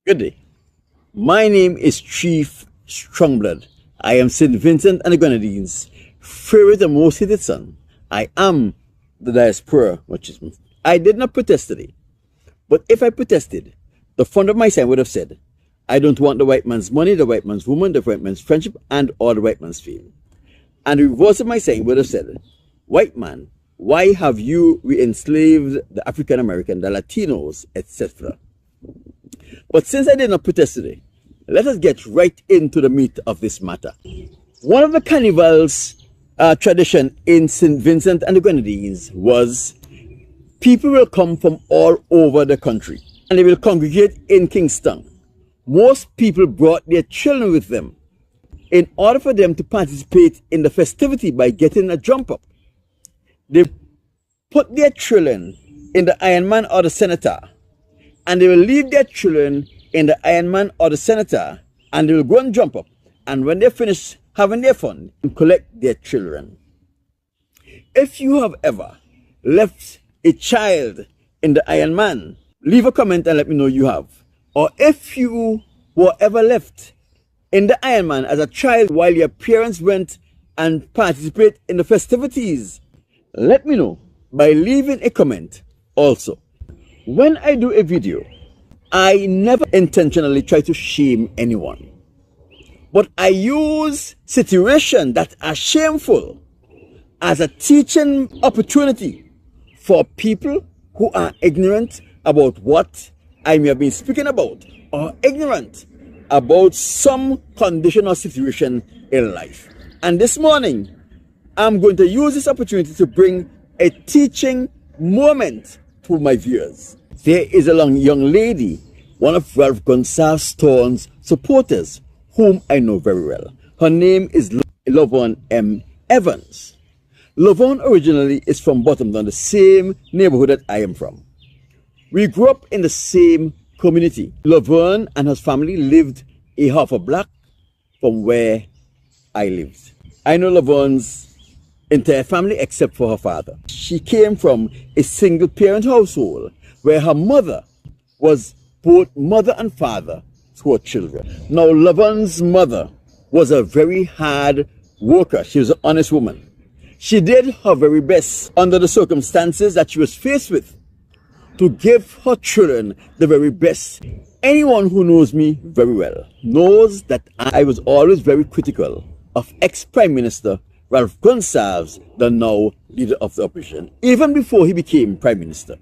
Good day. My name is Chief Strongblood. I am St. Vincent and the Grenadines' favorite and most hated son. I am the diaspora machismo. I did not protest today. But if I protested, the front of my sign would have said, I don't want the white man's money, the white man's woman, the white man's friendship, and or the white man's fame. And the reverse of my sign would have said, white man, why have you re-enslaved the African American, the Latinos, etc.? But since I did not protest today, let us get right into the meat of this matter. One of the carnival's tradition in St. Vincent and the Grenadines was people will come from all over the country and they will congregate in Kingston. Most people brought their children with them in order for them to participate in the festivity by getting a jump up. They put their children in the Iron Man or the Senator, and they will leave their children in the Iron Man or the Senator, and they will go and jump up. And when they finish having their fun, collect their children. If you have ever left a child in the Iron Man, leave a comment and let me know you have. Or if you were ever left in the Iron Man as a child while your parents went and participate in the festivities, let me know by leaving a comment also. When I do a video, I never intentionally try to shame anyone. But I use situations that are shameful as a teaching opportunity for people who are ignorant about what I may have been speaking about, or ignorant about some condition or situation in life. And this morning, I'm going to use this opportunity to bring a teaching moment to my viewers. There is a young lady, one of Ralph Gonsalves Thorne's supporters, whom I know very well. Her name is Lavon M. Evans. Lavon originally is from Bottomtown, the same neighborhood that I am from. We grew up in the same community. Lavon and his family lived a half a block from where I lived. I know Lavon's entire family except for her father. She came from a single parent household where her mother was both mother and father to her children. Now, Lavon's mother was a very hard worker. She was an honest woman. She did her very best under the circumstances that she was faced with to give her children the very best. Anyone who knows me very well knows that I was always very critical of ex-Prime Minister Ralph Gonsalves, the now leader of the opposition. Even before he became Prime Minister,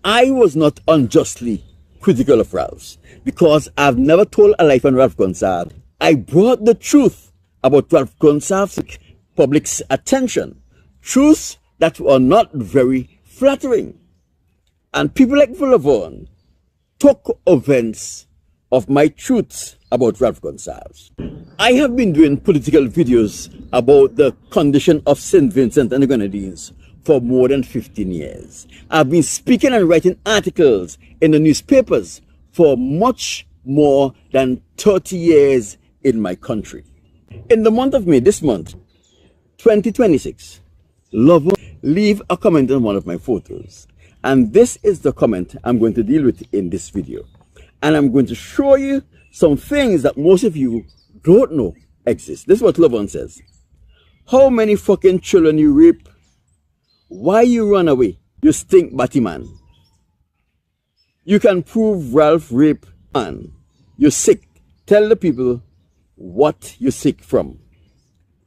I was not unjustly critical of Ralph's because I've never told a lie on Ralph Gonsalves. I brought the truth about Ralph Gonsalves to public's attention, truths that were not very flattering. And people like Lavon took offense of my truths about Ralph Gonsalves. I have been doing political videos about the condition of St. Vincent and the Grenadines for more than 15 years. I've been speaking and writing articles in the newspapers for much more than 30 years in my country. In the month of May, this month, 2026, Lavon leave a comment on one of my photos. And this is the comment I'm going to deal with in this video. And I'm going to show you some things that most of you don't know exist. This is what Lavon says. How many fucking children you rape? Why you run away? You stink batty man. You can prove Ralph rape man. You're sick. Tell the people what you're sick from.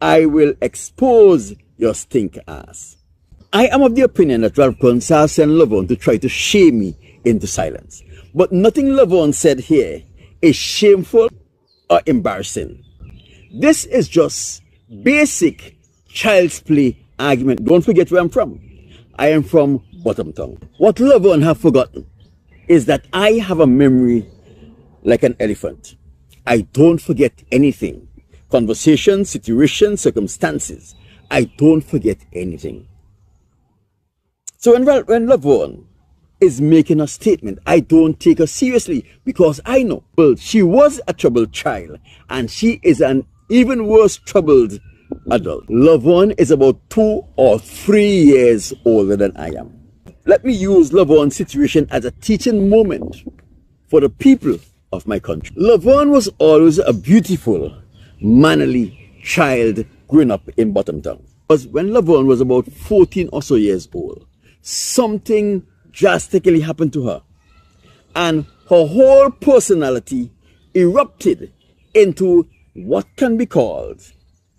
I will expose your stink ass. I am of the opinion that Ralph Gonsalves sent Lavon to try to shame me into silence. But nothing Lavon said here is shameful or embarrassing. This is just basic child's play argument. Don't forget where I'm from. I am from Bottomtown. What Lavon have forgotten is that I have a memory like an elephant. I don't forget anything. Conversations, situations, circumstances. I don't forget anything. So when Lavon is making a statement, I don't take her seriously because I know, well, she was a troubled child and she is an even worse troubled adult. Lavon is about 2 or 3 years older than I am. Let me use Lavon's situation as a teaching moment for the people of my country. Laverne was always a beautiful, manly child growing up in Bottomtown. But when Laverne was about 14 or so years old, something drastically happened to her. And her whole personality erupted into what can be called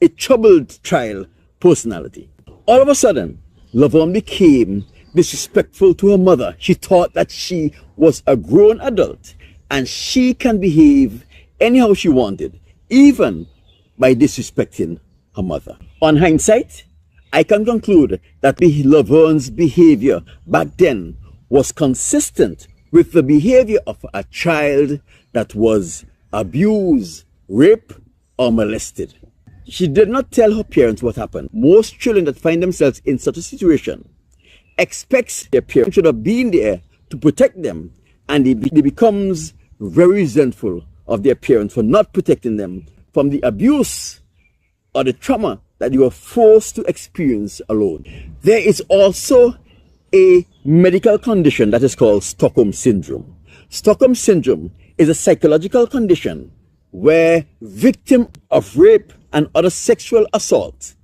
a troubled child personality. All of a sudden, Laverne became disrespectful to her mother. She thought that she was a grown adult and she can behave anyhow she wanted, even by disrespecting her mother. On hindsight, I can conclude that Laverne's behavior back then was consistent with the behavior of a child that was abused, raped, or molested. She did not tell her parents what happened. Most children that find themselves in such a situation expect their parents should have been there to protect them, and they becomes very resentful of their parents for not protecting them from the abuse or the trauma that you were forced to experience alone. There is also a medical condition that is called Stockholm Syndrome. Stockholm Syndrome is a psychological condition where victims of rape and other sexual assault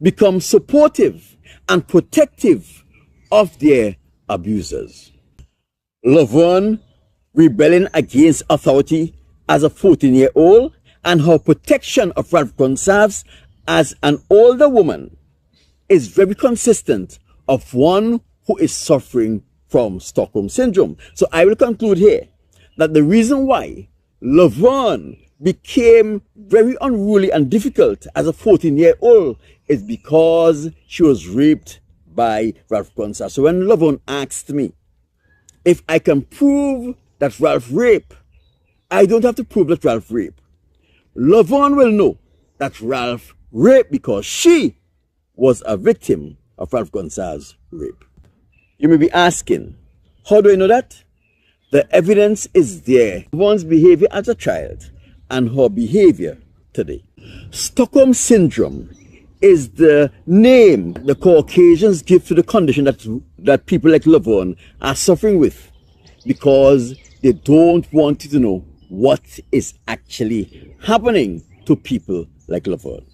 become supportive and protective of their abusers. Laverne rebelling against authority as a 14-year-old and her protection of Ralph Gonsalves as an older woman is very consistent of one who is suffering from Stockholm Syndrome. So I will conclude here that the reason why Laverne became very unruly and difficult as a 14-year-old is because she was raped by Ralph Gonsalves. So when Laverne asked me if I can prove that Ralph raped, I don't have to prove that Ralph raped. Laverne will know that Ralph raped because she was a victim of Ralph Gonsalves' rape. You may be asking, how do I know that? The evidence is there. Laverne's behavior as a child and her behavior today. Stockholm Syndrome is the name the Caucasians give to the condition that people like Laverne are suffering with, because they don't want you to know what is actually happening to people like Laverne.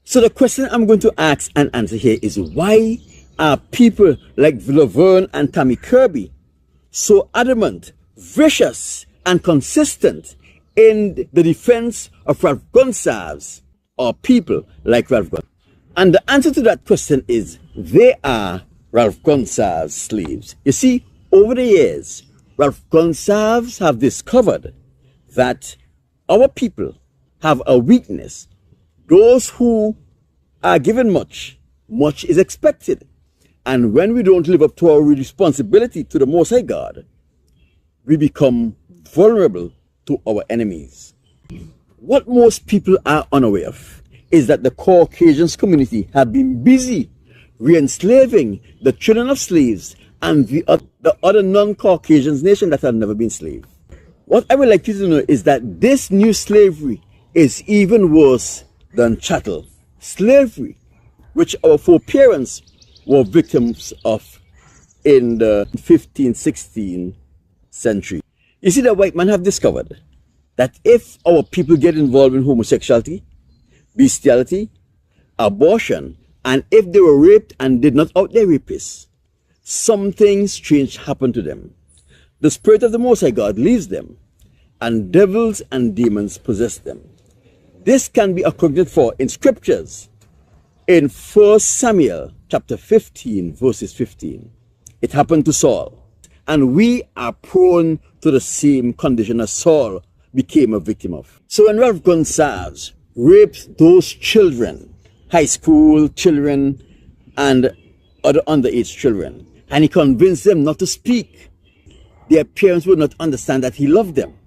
So the question I'm going to ask and answer here is, why are people like Laverne and Tammy Kirby so adamant, vicious, and consistent in the defense of Ralph Gonsalves, or people like Ralph Gonsalves? And the answer to that question is, they are Ralph Gonsalves' slaves. You see, over the years, Ralph Gonsalves have discovered that our people have a weakness. Those who are given much, much is expected. And when we don't live up to our responsibility to the Most High God, we become vulnerable to our enemies. What most people are unaware of is that the Caucasian community have been busy re-enslaving the children of slaves and the other non-Caucasian nations that have never been slaves. What I would like you to know is that this new slavery is even worse than chattel slavery, which our foreparents were victims of in the 15th, 16th century. You see, the white men have discovered that if our people get involved in homosexuality, bestiality, abortion, and if they were raped and did not out their rapists, something strange happened to them. The Spirit of the Most High God leaves them, and devils and demons possess them. This can be accounted for in scriptures. In 1 Samuel chapter 15, verses 15, it happened to Saul, and we are prone to the same condition as Saul became a victim of. So when Ralph Gonsalves raped those children, high school children and other underage children, and he convinced them not to speak, their parents would not understand that he loved them.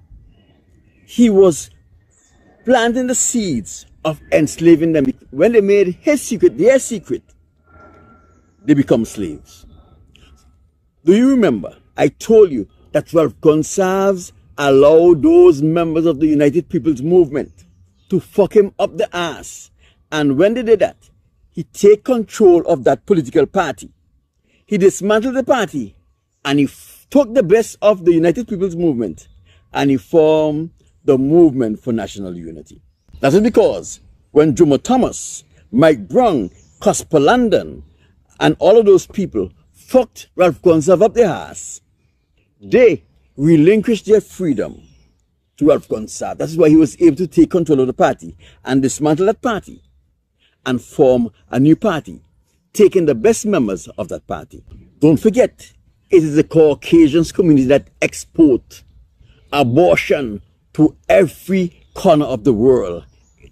He was planting the seeds of enslaving them. When they made his secret their secret, they become slaves. Do you remember I told you that Ralph Gonsalves allowed those members of the United People's Movement to fuck him up the ass? And when they did that, he take control of that political party. He dismantled the party, and he took the best of the United People's Movement and he formed the Movement for National Unity. That is because when Jomo Thomas, Mike Brown, Cosper Landon, and all of those people fucked Ralph Gonsalves up their ass, they relinquished their freedom to Ralph Gonsalves. That is why he was able to take control of the party and dismantle that party and form a new party, taking the best members of that party. Don't forget, it is the Caucasians community that export abortion to every corner of the world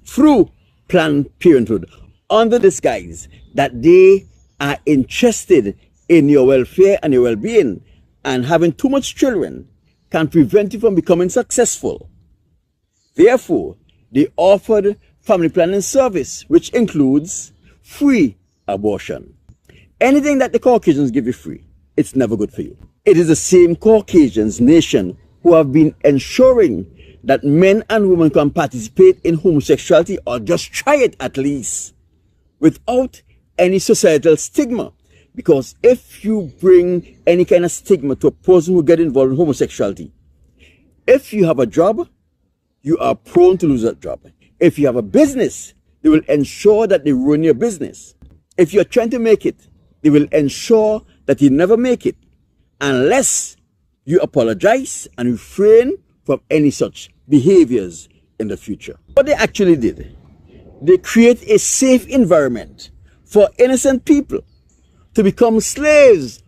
through Planned Parenthood, under the disguise that they are interested in your welfare and your well-being, and having too much children can prevent you from becoming successful. Therefore, they offered family planning service, which includes free abortion. Anything that the Caucasians give you free, it's never good for you. It is the same Caucasians nation who have been ensuring that men and women can participate in homosexuality, or just try it at least, without any societal stigma. Because if you bring any kind of stigma to a person who gets involved in homosexuality, if you have a job, you are prone to lose that job. If you have a business, they will ensure that they ruin your business. If you're trying to make it, they will ensure that you never make it, unless you apologize and refrain from any such behaviors in the future. What they actually did, they create a safe environment for innocent people to become slaves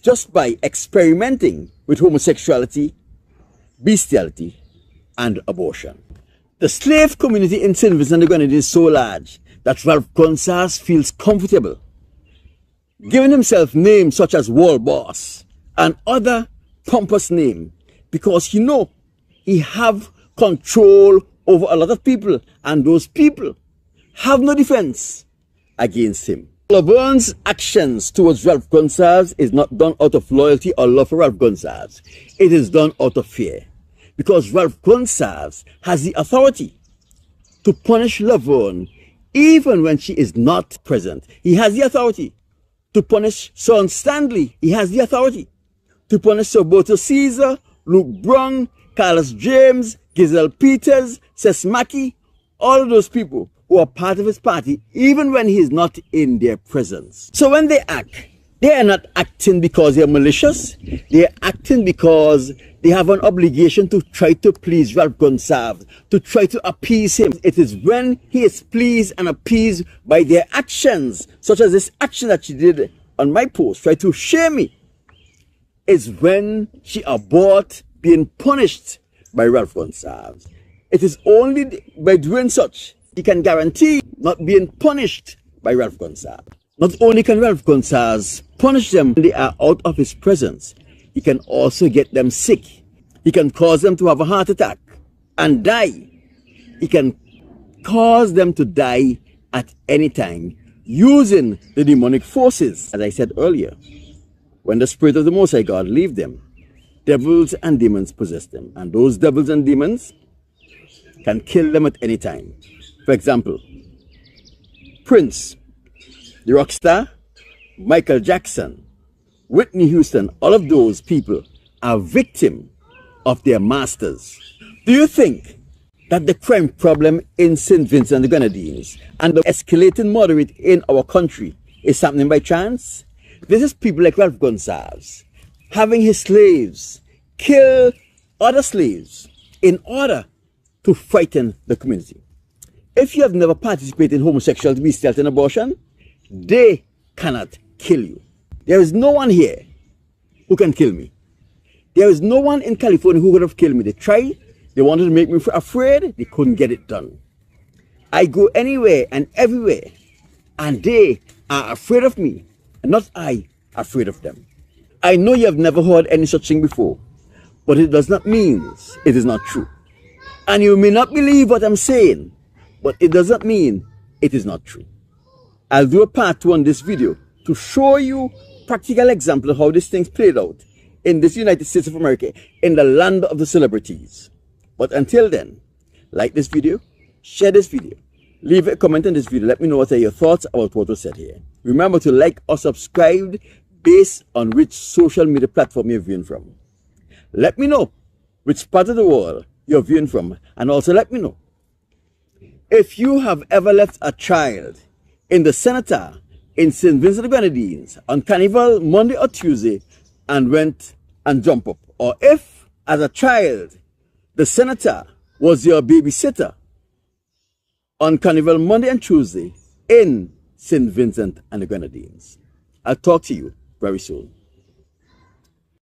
just by experimenting with homosexuality, bestiality, and abortion. The slave community in St. Vincent and the Grenadines is so large that Ralph Gonsalves feels comfortable giving himself names such as World Boss and other pompous names, because he have control over a lot of people, and those people have no defense against him. Laverne's actions towards Ralph Gonsalves is not done out of loyalty or love for Ralph Gonsalves. It is done out of fear, because Ralph Gonsalves has the authority to punish Laverne even when she is not present. He has the authority to punish Son Stanley. He has the authority to punish Sir Boto Caesar, Luke Brown, Carlos James, Giselle Peters, Ses Mackey, all of those people who are part of his party, even when he is not in their presence. So when they act, they are not acting because they are malicious. They are acting because they have an obligation to try to please Ralph Gonsalves, to try to appease him. It is when he is pleased and appeased by their actions, such as this action that she did on my post, try to shame me, is when she abhorred being punished by Ralph Gonsalves. It is only by doing such he can guarantee not being punished by Ralph Gonsalves. Not only can Ralph Gonsalves punish them when they are out of his presence, he can also get them sick. He can cause them to have a heart attack and die. He can cause them to die at any time using the demonic forces. As I said earlier, when the spirit of the Most High God leaves them, devils and demons possess them, and those devils and demons can kill them at any time. For example, Prince, the rock star, Michael Jackson, Whitney Houston, all of those people are victims of their masters. Do you think that the crime problem in St. Vincent and the Grenadines and the escalating moderate in our country is happening by chance? This is people like Ralph Gonsalves having his slaves kill other slaves in order to frighten the community. If you have never participated in homosexuality, bestiality, and abortion, they cannot kill you. There is no one here who can kill me. There is no one in California who could have killed me. They tried. They wanted to make me afraid. They couldn't get it done. I go anywhere and everywhere, and they are afraid of me, and not I afraid of them. I know you have never heard any such thing before, but it does not mean it is not true. And you may not believe what I'm saying, but it doesn't mean it is not true. I'll do a part 2 on this video to show you practical example of how this thing's played out in this United States of America, in the land of the celebrities. But until then, like this video, share this video, leave a comment on this video, let me know what are your thoughts about what was said here. Remember to like or subscribe based on which social media platform you're viewing from. Let me know which part of the world you're viewing from, and also let me know if you have ever left a child in the Senator in St. Vincent and Grenadines on Carnival Monday or Tuesday and went and jumped up, or if as a child the Senator was your babysitter on Carnival Monday and Tuesday in St. Vincent and the Grenadines. I'll talk to you very soon.